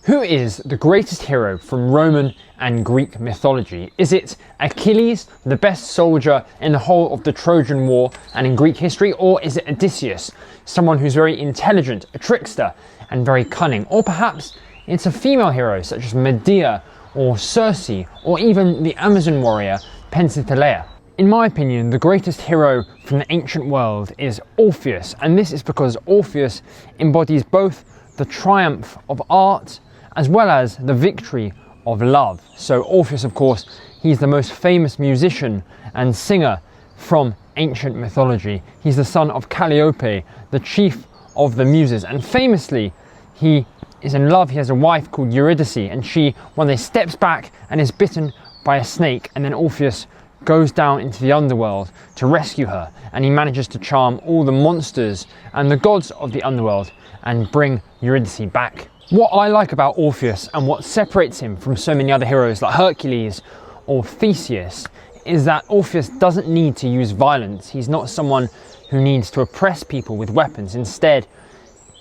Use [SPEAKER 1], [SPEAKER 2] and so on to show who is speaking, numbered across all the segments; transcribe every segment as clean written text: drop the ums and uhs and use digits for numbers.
[SPEAKER 1] Who is the greatest hero from Roman and Greek mythology? Is it Achilles, the best soldier in the whole of the Trojan War and in Greek history? Or is it Odysseus, someone who's very intelligent, a trickster, and very cunning? Or perhaps it's a female hero such as Medea or Circe, or even the Amazon warrior Penthesilea. In my opinion, the greatest hero from the ancient world is Orpheus, and this is because Orpheus embodies both the triumph of art as well as the victory of love. So Orpheus, of course, he's the most famous musician and singer from ancient mythology. He's the son of Calliope, the chief of the Muses, and famously he is in love. He has a wife called Eurydice, and she one day steps back and is bitten by a snake, and then Orpheus goes down into the underworld to rescue her, and he manages to charm all the monsters and the gods of the underworld and bring Eurydice back. What I like about Orpheus and what separates him from so many other heroes like Hercules or Theseus is that Orpheus doesn't need to use violence. He's not someone who needs to oppress people with weapons. Instead,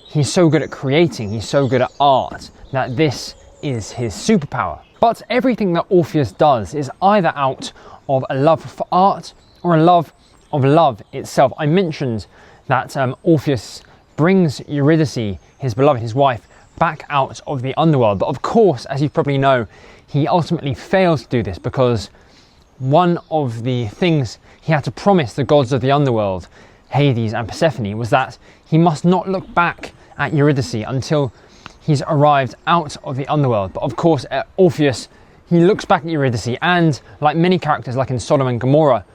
[SPEAKER 1] he's so good at creating, he's so good at art, that this is his superpower. But everything that Orpheus does is either out of a love for art or a love of love itself. I mentioned that Orpheus brings Eurydice, his beloved, his wife, back out of the underworld. But of course, as you probably know, he ultimately fails to do this because one of the things he had to promise the gods of the underworld, Hades and Persephone, was that he must not look back at Eurydice until he's arrived out of the underworld. But of course, Orpheus, he looks back at Eurydice, and like many characters like in Sodom and Gomorrah,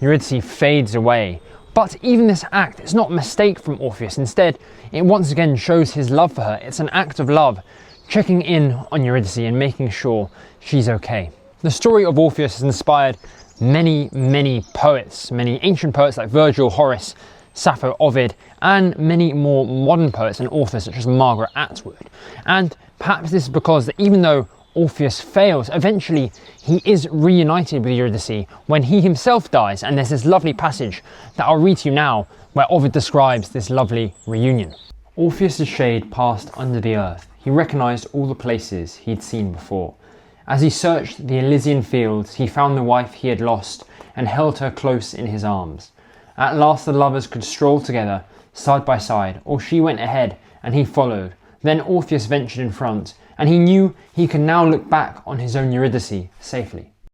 [SPEAKER 1] Eurydice fades away. But even this act is not a mistake from Orpheus. Instead, it once again shows his love for her. It's an act of love, checking in on Eurydice and making sure she's okay. The story of Orpheus has inspired many poets, many ancient poets like Virgil, Horace, Sappho, Ovid, and many more modern poets and authors such as Margaret Atwood. And perhaps this is because that even though Orpheus fails, eventually he is reunited with Eurydice when he himself dies, and there's this lovely passage that I'll read to you now where Ovid describes this lovely reunion. Orpheus's shade passed under the earth. He recognised all the places he'd seen before. As he searched the Elysian fields, he found the wife he had lost and held her close in his arms. At last the lovers could stroll together, side by side, or she went ahead and he followed. Then Orpheus ventured in front, and he knew he could now look back on his own Eurydice safely.